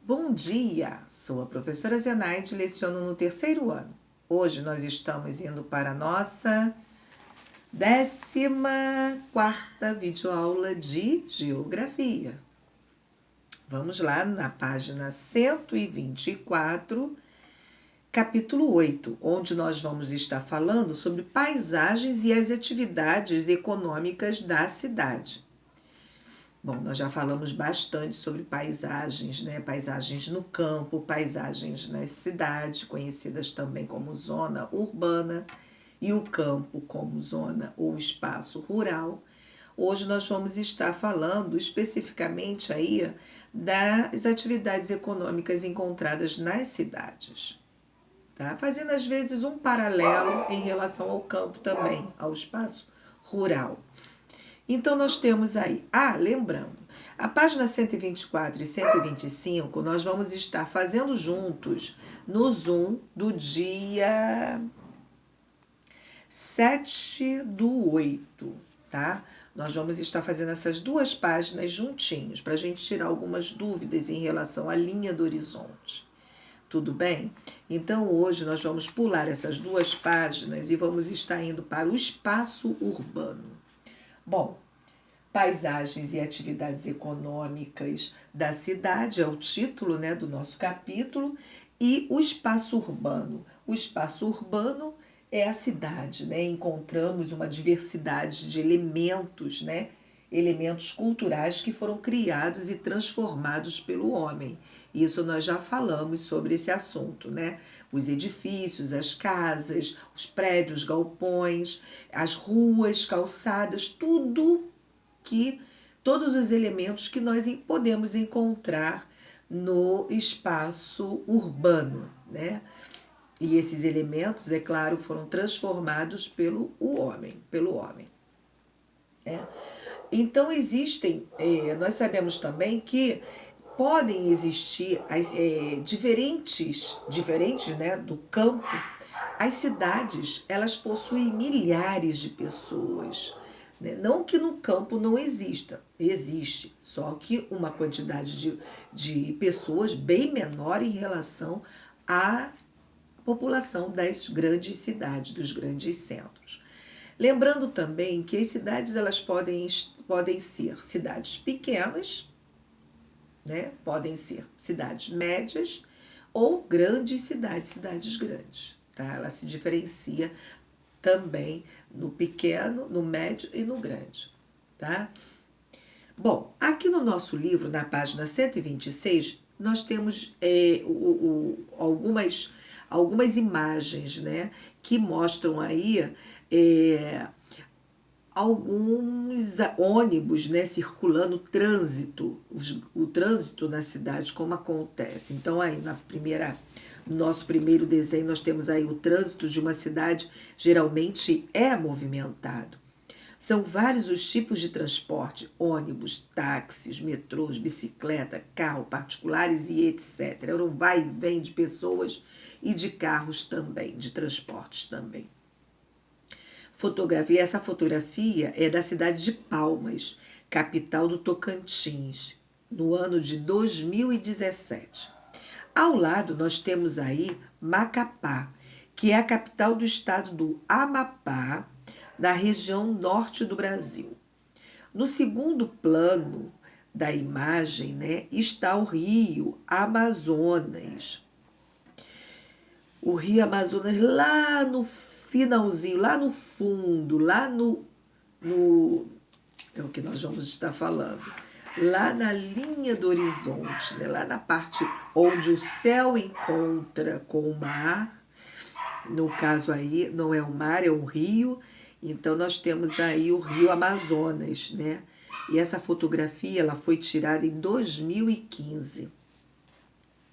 Bom dia! Sou a professora Zenaide, leciono no terceiro ano. Hoje nós estamos indo para a nossa 14ª videoaula de Geografia. Vamos lá na página 124, capítulo 8, onde nós vamos estar falando sobre paisagens e as atividades econômicas da cidade. Bom, nós já falamos bastante sobre paisagens, né? Paisagens no campo, paisagens nas cidades, conhecidas também como zona urbana, e o campo como zona ou espaço rural. Hoje nós vamos estar falando especificamente aí das atividades econômicas encontradas nas cidades, tá? Fazendo às vezes um paralelo em relação ao campo também, ao espaço rural. Então, nós temos aí, lembrando, a página 124 e 125, nós vamos estar fazendo juntos no Zoom do dia 7/8, tá? Nós vamos estar fazendo essas duas páginas juntinhos, para a gente tirar algumas dúvidas em relação à linha do horizonte. Tudo bem? Então, hoje nós vamos pular essas duas páginas e vamos estar indo para o espaço urbano. Bom, paisagens e atividades econômicas da cidade é o título, né, do nosso capítulo, e o espaço urbano. O espaço urbano é a cidade, né? Encontramos uma diversidade de elementos, né? Elementos culturais que foram criados e transformados pelo homem. Isso nós já falamos sobre esse assunto, né? Os edifícios, as casas, os prédios, galpões, as ruas, calçadas, todos os elementos que nós podemos encontrar no espaço urbano, né? E esses elementos, é claro, foram transformados pelo homem. Né? Então nós sabemos também que podem existir diferentes, né, do campo. As cidades, elas possuem milhares de pessoas, né? Não que no campo não existe, só que uma quantidade de pessoas bem menor em relação à população das grandes cidades, dos grandes centros. Lembrando também que as cidades elas podem ser cidades pequenas, né? Podem ser cidades médias ou grandes cidades grandes. Tá? Ela se diferencia também no pequeno, no médio e no grande. Tá? Bom, aqui no nosso livro, na página 126, nós temos algumas imagens, né, que mostram aí alguns ônibus, né, circulando, o trânsito na cidade, como acontece. Então, aí no nosso primeiro desenho, nós temos aí o trânsito de uma cidade, geralmente é movimentado. São vários os tipos de transporte: ônibus, táxis, metrôs, bicicleta, carro, particulares e etc. Era um vai e vem de pessoas e de carros também, de transportes também. Essa fotografia é da cidade de Palmas, capital do Tocantins, no ano de 2017. Ao lado nós temos aí Macapá, que é a capital do estado do Amapá, na região norte do Brasil. No segundo plano da imagem, né, está o rio Amazonas. O rio Amazonas lá no finalzinho, lá no fundo, é o que nós vamos estar falando. Lá na linha do horizonte, né, lá na parte onde o céu encontra com o mar. No caso aí, não é o mar, é o rio. Então, nós temos aí o rio Amazonas, né? E essa fotografia ela foi tirada em 2015.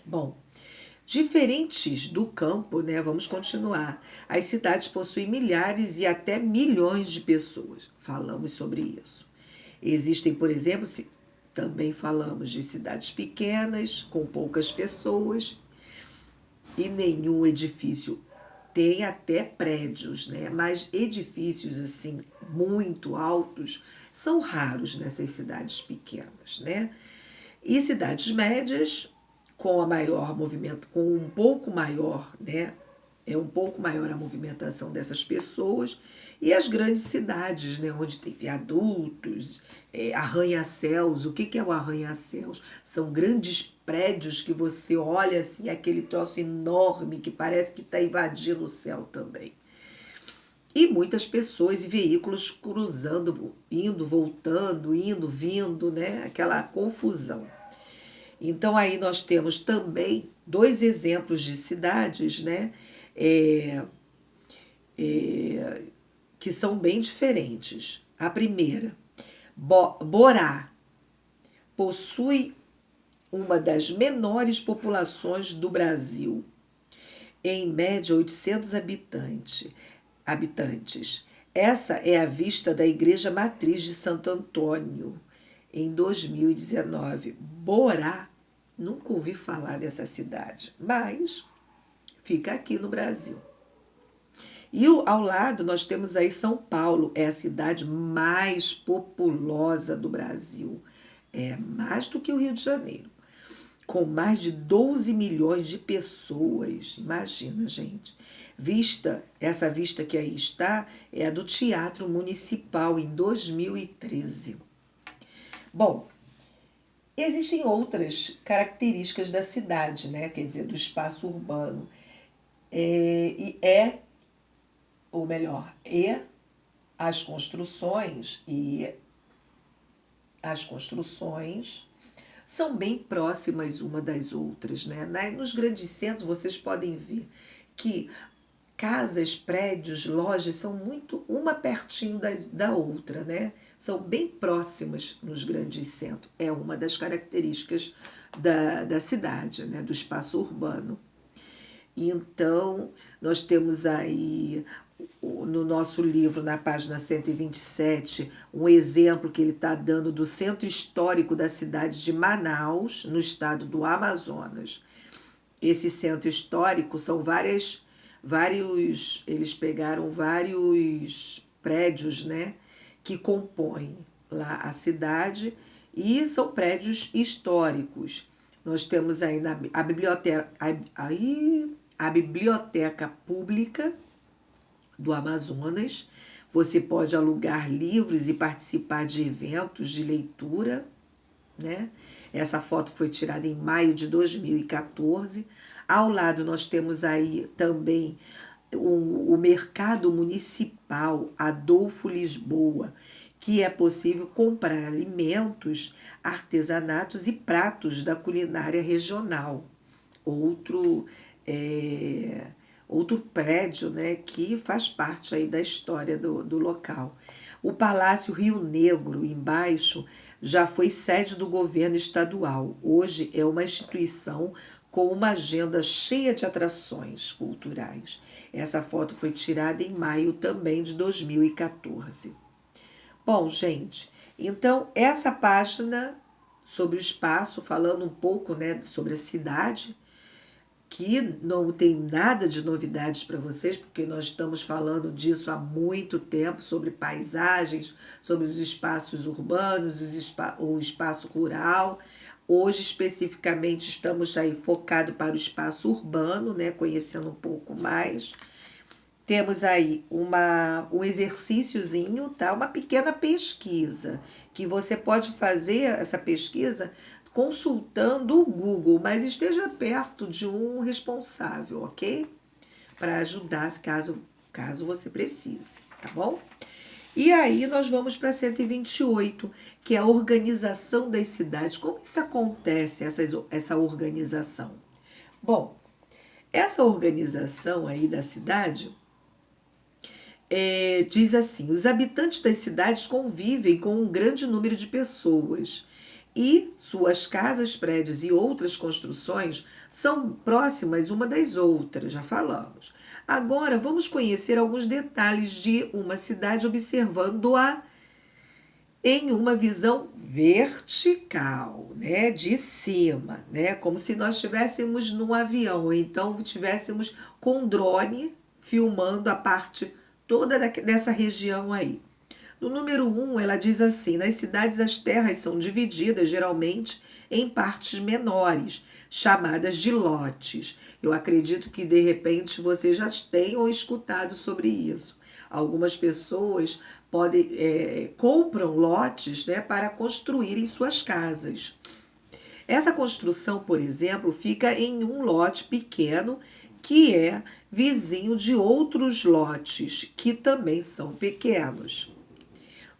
Bom, diferentes do campo, né? Vamos continuar. As cidades possuem milhares e até milhões de pessoas. Falamos sobre isso. Existem, por exemplo, também falamos de cidades pequenas, com poucas pessoas, e nenhum edifício. Tem até prédios, né? Mas edifícios assim muito altos são raros nessas cidades pequenas, né? E cidades médias, com a maior movimento, com um pouco maior, né? É um pouco maior a movimentação dessas pessoas, e as grandes cidades, né, onde tem viadutos, arranha-céus. O que é o arranha-céus? São grandes prédios que você olha assim, aquele troço enorme que parece que está invadindo o céu também. E muitas pessoas e veículos cruzando, indo, voltando, indo, vindo, né? Aquela confusão. Então aí nós temos também dois exemplos de cidades, né? É, que são bem diferentes. A primeira, Borá, possui uma das menores populações do Brasil, em média 800 habitantes. Essa é a vista da Igreja Matriz de Santo Antônio, em 2019. Borá, nunca ouvi falar dessa cidade, mas fica aqui no Brasil. E ao lado nós temos aí São Paulo, é a cidade mais populosa do Brasil. É mais do que o Rio de Janeiro, com mais de 12 milhões de pessoas. Imagina, gente. Essa vista que aí está é a do Teatro Municipal, em 2013. Bom, existem outras características da cidade, né? Quer dizer, do espaço urbano. Ou melhor, as construções são bem próximas uma das outras, né? Nos grandes centros vocês podem ver que casas, prédios, lojas são muito uma pertinho da outra, né? São bem próximas nos grandes centros. É uma das características da cidade, né? Do espaço urbano. Então, nós temos aí no nosso livro, na página 127, um exemplo que ele está dando do centro histórico da cidade de Manaus, no estado do Amazonas. Esse centro histórico são eles pegaram vários prédios, né, que compõem lá a cidade, e são prédios históricos. Nós temos aí a Biblioteca Pública do Amazonas. Você pode alugar livros e participar de eventos de leitura, né? Essa foto foi tirada em maio de 2014. Ao lado nós temos aí também o Mercado Municipal Adolfo Lisboa, que é possível comprar alimentos, artesanatos e pratos da culinária regional. Outro prédio, né, que faz parte aí da história do local. O Palácio Rio Negro, embaixo, já foi sede do governo estadual. Hoje é uma instituição com uma agenda cheia de atrações culturais. Essa foto foi tirada em maio também de 2014. Bom, gente, então essa página sobre o espaço, falando um pouco, né, sobre a cidade, que não tem nada de novidades para vocês, porque nós estamos falando disso há muito tempo, sobre paisagens, sobre os espaços urbanos, o espaço rural. Hoje, especificamente, estamos aí focados para o espaço urbano, né, conhecendo um pouco mais. Temos aí um exercíciozinho, tá? Uma pequena pesquisa, que você pode fazer essa pesquisa consultando o Google, mas esteja perto de um responsável, ok? Para ajudar caso você precise, tá bom? E aí nós vamos para 128, que é a organização das cidades. Como isso acontece, essa organização? Bom, essa organização aí da cidade diz assim: os habitantes das cidades convivem com um grande número de pessoas e suas casas, prédios e outras construções são próximas uma das outras, já falamos. Agora vamos conhecer alguns detalhes de uma cidade observando-a em uma visão vertical, né, de cima, né, como se nós estivéssemos num avião, ou então estivéssemos com um drone filmando a parte toda dessa região aí. No número 1, ela diz assim: nas cidades as terras são divididas geralmente em partes menores, chamadas de lotes. Eu acredito que de repente vocês já tenham escutado sobre isso. Algumas pessoas compram lotes, né, para construírem suas casas. Essa construção, por exemplo, fica em um lote pequeno que é vizinho de outros lotes que também são pequenos.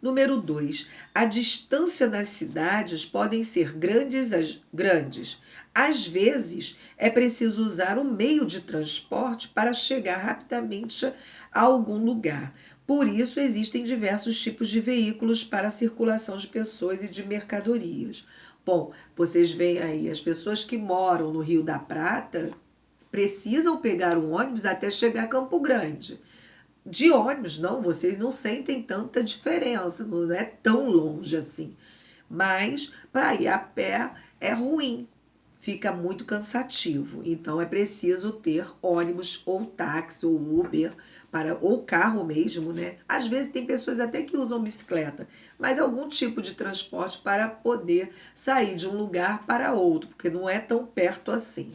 Número 2. A distância nas cidades podem ser grandes. Às vezes, é preciso usar um meio de transporte para chegar rapidamente a algum lugar. Por isso, existem diversos tipos de veículos para a circulação de pessoas e de mercadorias. Bom, vocês veem aí, as pessoas que moram no Rio da Prata precisam pegar um ônibus até chegar a Campo Grande. De ônibus, não, vocês não sentem tanta diferença, não é tão longe assim. Mas para ir a pé é ruim, fica muito cansativo. Então é preciso ter ônibus ou táxi ou Uber ou carro mesmo, né? Às vezes tem pessoas até que usam bicicleta, mas algum tipo de transporte para poder sair de um lugar para outro, porque não é tão perto assim.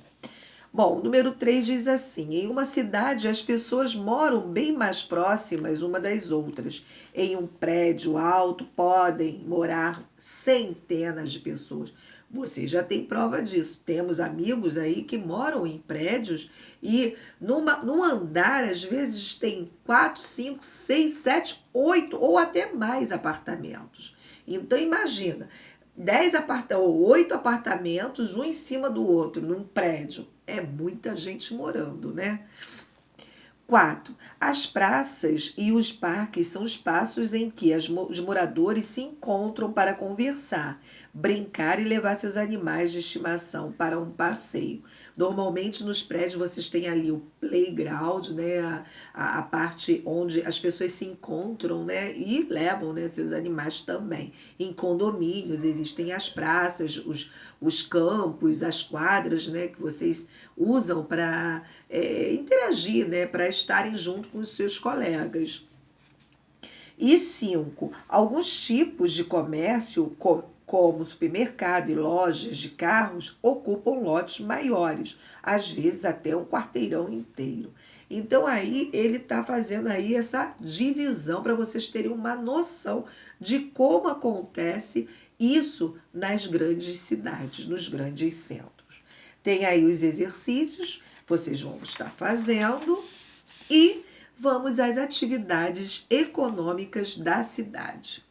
Bom, o número 3 diz assim: em uma cidade as pessoas moram bem mais próximas uma das outras. Em um prédio alto podem morar centenas de pessoas. Você já tem prova disso. Temos amigos aí que moram em prédios e num andar, às vezes, tem 4, 5, 6, 7, 8 ou até mais apartamentos. Então, imagina, 8 apartamentos, um em cima do outro, num prédio. É muita gente morando, né? 4. As praças e os parques são espaços em que os moradores se encontram para conversar, brincar e levar seus animais de estimação para um passeio. Normalmente nos prédios vocês têm ali o playground, né, a parte onde as pessoas se encontram, né, e levam, né, seus animais também. Em condomínios existem as praças, os campos, as quadras, né, que vocês usam para interagir, né, para estarem junto com os seus colegas. E 5. Alguns tipos de comércio, como supermercado e lojas de carros, ocupam lotes maiores, às vezes até um quarteirão inteiro. Então aí ele está fazendo aí essa divisão para vocês terem uma noção de como acontece isso nas grandes cidades, nos grandes centros. Tem aí os exercícios, vocês vão estar fazendo e vamos às atividades econômicas da cidade.